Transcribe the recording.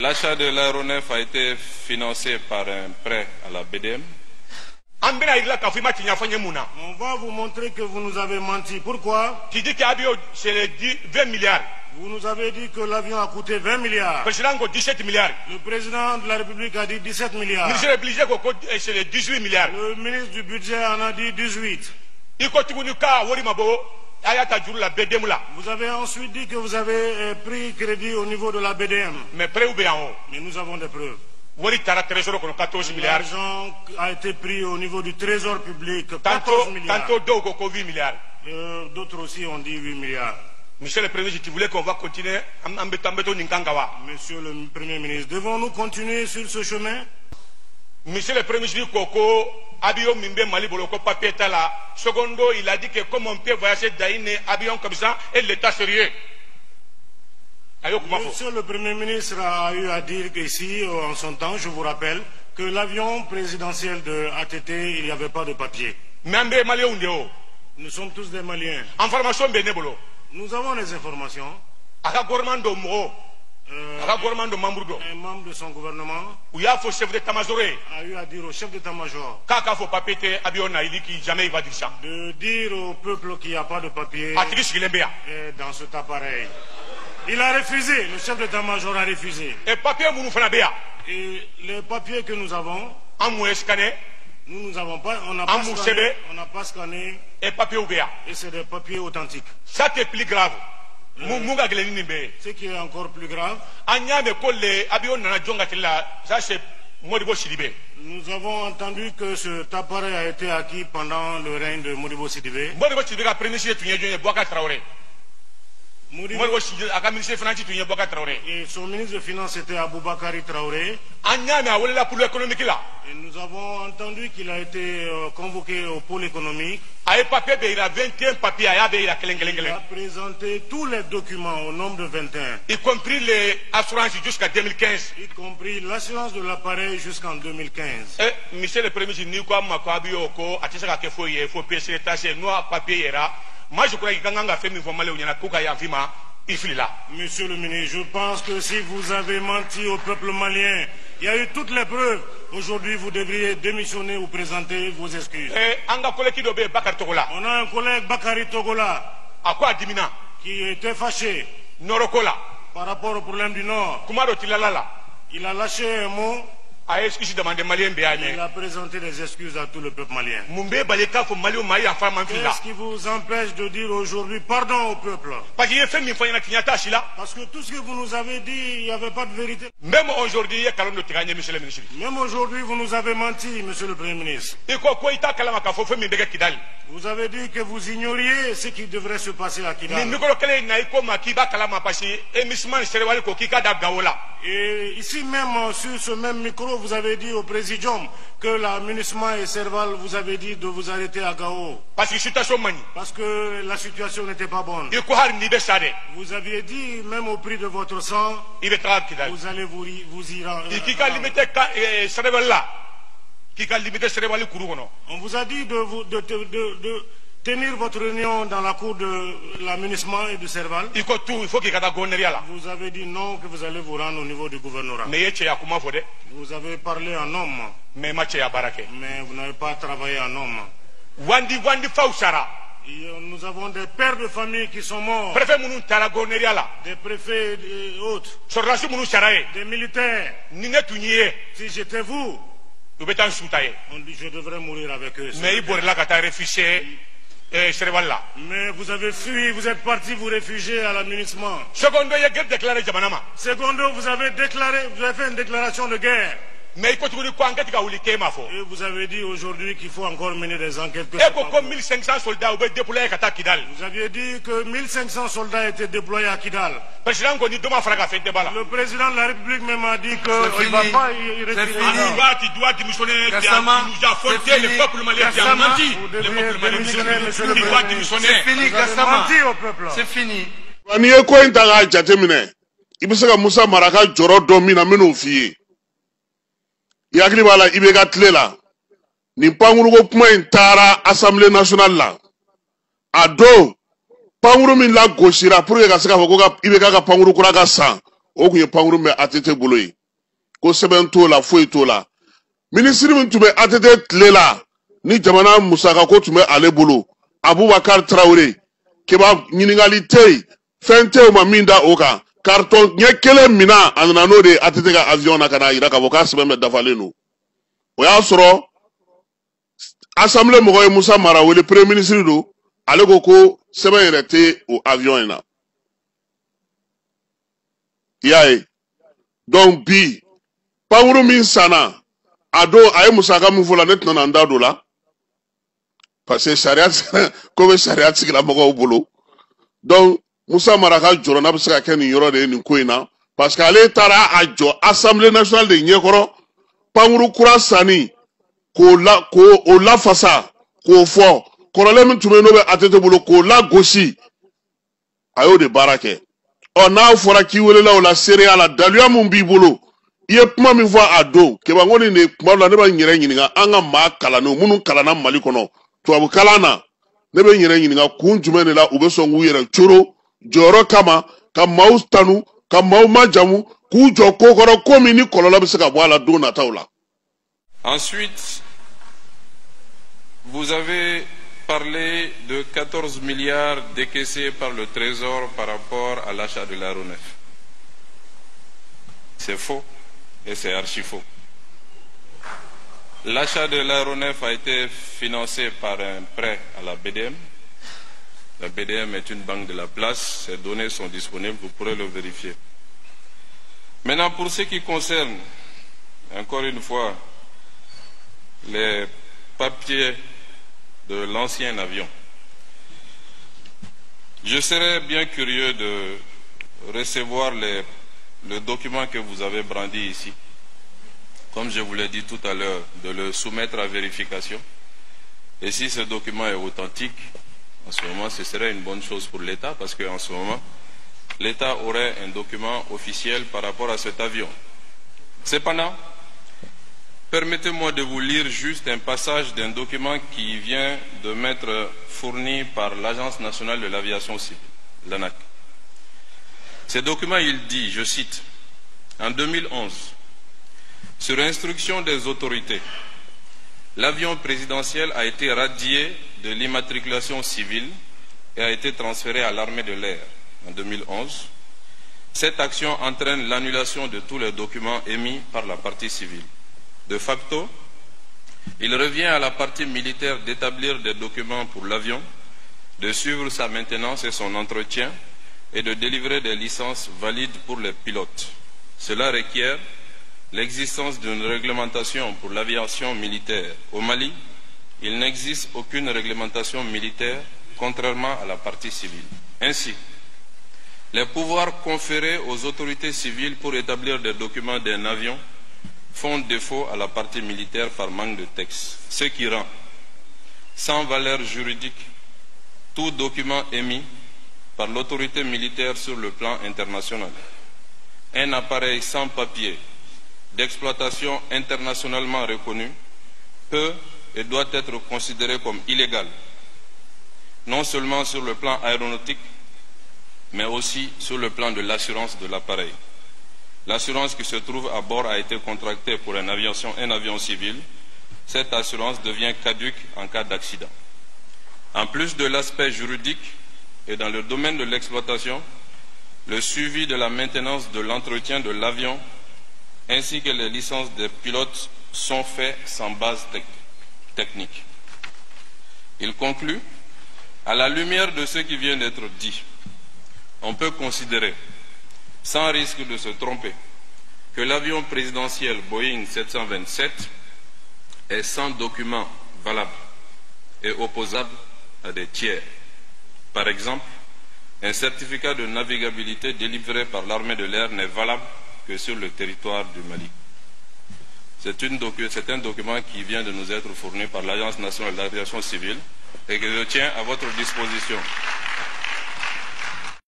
L'achat de l'aéronef a été financé par un prêt à la BDM. On va vous montrer que vous nous avez menti. Pourquoi? Tu dis qu'Abio, c'est 20 milliards. Vous nous avez dit que l'avion a coûté 20 milliards. Le président a 17 milliards. Le président de la République a dit 17 milliards. Le ministre du budget, c'est 18 milliards. Le ministre du budget en a dit 18. Vous avez ensuite dit que vous avez pris crédit au niveau de la BDM. Mais prêt ou bien en haut? Mais nous avons des preuves. L'argent a été pris au niveau du trésor public, 14 milliards. Tantôt 8 milliards. D'autres aussi ont dit 8 milliards. Monsieur le Premier ministre, tu voulais qu'on va continuer. Monsieur le Premier ministre, devons-nous continuer sur ce chemin? Monsieur le Premier ministre, Koko, Abio Mimbe Mali Boloko papier là. Secondo, il a dit que comme on peut voyager d'Aïne, avion comme ça, et l'État sérieux. Monsieur le Premier ministre a eu à dire ici, en son temps, je vous rappelle, que l'avion présidentiel de ATT, il n'y avait pas de papier. Nous sommes tous des Maliens. Information nous avons les informations. Un membre de son gouvernement a eu à dire au chef d'état-major de dire au peuple qu'il n'y a pas de papier dans cet appareil. Il a refusé, le chef d'état-major a refusé. Et les papiers que nous avons, nous n'avons pas, on n'a pas scanné, et c'est des papiers authentiques. Ça c'est plus grave. Ce qui est encore plus grave, nous avons entendu que cet appareil a été acquis pendant le règne de Modibo Sidibé. Et son ministre de Finances était Aboubakari Traoré. Et nous avons entendu qu'il a été convoqué au pôle économique. Il a présenté tous les documents au nombre de 21. Y compris les assurances jusqu'à 2015. Y compris l'assurance de l'appareil jusqu'en 2015. Monsieur le Premier ministre, moi, je crois que Monsieur le ministre, je pense que si vous avez menti au peuple malien, il y a eu toutes les preuves. Aujourd'hui, vous devriez démissionner ou présenter vos excuses. On a un collègue Bakari Togola qui était fâché par rapport au problème du Nord. Il a lâché un mot. Il a présenté des excuses à tout le peuple malien. Qu'est-ce qui vous empêche de dire aujourd'hui pardon au peuple? Parce que tout ce que vous nous avez dit, il n'y avait pas de vérité. Même aujourd'hui, Même aujourd'hui, vous nous avez menti, monsieur le Premier ministre. Vous avez dit que vous ignoriez ce qui devrait se passer à Kidal. Et ici même, sur ce même micro, vous avez dit au Présidium que la MINUSMA et Serval vous avez dit de vous arrêter à Gao. Parce que la situation n'était pas bonne. Vous aviez dit, même au prix de votre sang, vous allez vous y rendre. On vous a dit de tenir votre réunion dans la cour de la MINUSMA et du Serval. Vous avez dit non, que vous allez vous rendre au niveau du gouvernorat. Vous avez parlé en homme. Mais vous n'avez pas travaillé en homme. Nous avons des pères de famille qui sont morts. Des préfets et autres. Des militaires. Si j'étais vous, on dit je devrais mourir avec eux. Mais vous avez fui, vous êtes parti vous réfugier à la MINUSMA. Secondo, vous avez fait une déclaration de guerre. Et vous avez dit aujourd'hui qu'il faut encore mener des enquêtes. Vous aviez dit que 1500 soldats étaient déployés à Kidal. Le président de la République même a dit qu'il ne va pas y retirer. Tu dois démissionner. Il nous a fondé le peuple malien. Tu as menti. Vous devriez démissionner, monsieur le président. Tu dois démissionner. C'est fini, Gassama. Menti au peuple. C'est fini. Yakli bala ibega tlela ni panguru ko kuma intara Assemblée nationale la ado panguru min la goshira pour que ka seka ko ibega ka panguru kura ka san o kunye panguru me atete bolo yi ko sɛbɛn t'o la foyi t'o la ministre min tun bɛ ATT tile la ni jamana musaka ko tun bɛ ale bolo Abubakar Traoré keba ɲininkali tɛ yen fɛn tɛ o ma min da o kan carton ɲɛ kelen mina a nana n'o de ye ATT ka avion na ka na yira k'a fɔ k'a sɛbɛn bɛ dafalen don o y'a sɔrɔ assemblée mɔgɔ ye Musa Mara wele premier ministre don ale ko sɛbɛn yɛrɛ tɛ o avion in na i y'a ye donc bi pankuru min sanna a don a ye musaka min fɔ la ne tɛna n da don la parce que sariya ko bɛ sariya sigila mɔgɔw bolo donc Musa Mara ka jɔrɔ n'a bɛ se ka kɛ nin yɔrɔ de ye nin ko in na parce que ale taara a jɔ assemblée nationale de ɲɛkɔrɔ pankuru kura sanni k'o lafasa k'o fɔ kɔrɔlen min tun bɛ n'o bɛ ATT bolo k'o lagosi a y'o de baara kɛ ɔ n'a fɔra k'i welela o la seereya la daluya min b'i bolo i ye kuma min fɔ a don kebangoni de kuma dɔ la ne bɛ n yɛrɛ ɲininka an ka maa kalannenw minnu kalanna Mali kɔnɔ tubabu kalan na ne bɛ n yɛrɛ ɲininka kun jumɛn de la u bɛ sɔn k'u yɛrɛ coro jɔyɔrɔ kama ka maaw tanu ka maaw majamu k'u jɔ ko kɔrɔ ko min ni kɔlɔlɔ bɛ se ka bɔ a la don nataw la. Ensuite, vous avez parlé de 14 milliards décaissés par le Trésor par rapport à l'achat de l'aéronef. C'est faux et c'est archi faux. L'achat de l'aéronef a été financé par un prêt à la BDM. La BDM est une banque de la place, ces données sont disponibles, vous pourrez le vérifier. Maintenant, pour ce qui concerne, encore une fois, les papiers de l'ancien avion, je serais bien curieux de recevoir le document que vous avez brandi ici, comme je vous l'ai dit tout à l'heure, de le soumettre à vérification. Et si ce document est authentique, en ce moment, ce serait une bonne chose pour l'État, parce qu'en ce moment, l'État aurait un document officiel par rapport à cet avion. Cependant, permettez-moi de vous lire juste un passage d'un document qui vient de m'être fourni par l'Agence nationale de l'aviation civile, l'ANAC. Ce document, il dit, je cite, « En 2011, sur instruction des autorités, l'avion présidentiel a été radié de l'immatriculation civile et a été transféré à l'armée de l'air en 2011. Cette action entraîne l'annulation de tous les documents émis par la partie civile. De facto, il revient à la partie militaire d'établir des documents pour l'avion, de suivre sa maintenance et son entretien et de délivrer des licences valides pour les pilotes. Cela requiert l'existence d'une réglementation pour l'aviation militaire. Au Mali, il n'existe aucune réglementation militaire, contrairement à la partie civile. Ainsi, les pouvoirs conférés aux autorités civiles pour établir des documents d'un avion font défaut à la partie militaire par manque de texte, ce qui rend sans valeur juridique tout document émis par l'autorité militaire sur le plan international. Un appareil sans papier d'exploitation internationalement reconnu peut et doit être considéré comme illégal, non seulement sur le plan aéronautique, mais aussi sur le plan de l'assurance de l'appareil. L'assurance qui se trouve à bord a été contractée pour un avion civil. Cette assurance devient caduque en cas d'accident. En plus de l'aspect juridique et dans le domaine de l'exploitation, le suivi de la maintenance de l'entretien de l'avion ainsi que les licences des pilotes sont faits sans base technique. Il conclut, à la lumière de ce qui vient d'être dit, on peut considérer, sans risque de se tromper, que l'avion présidentiel Boeing 727 est sans document valable et opposable à des tiers. Par exemple, un certificat de navigabilité délivré par l'armée de l'air n'est valable que sur le territoire du Mali. C'est un document qui vient de nous être fourni par l'Agence nationale de l'aviation civile et que je tiens à votre disposition.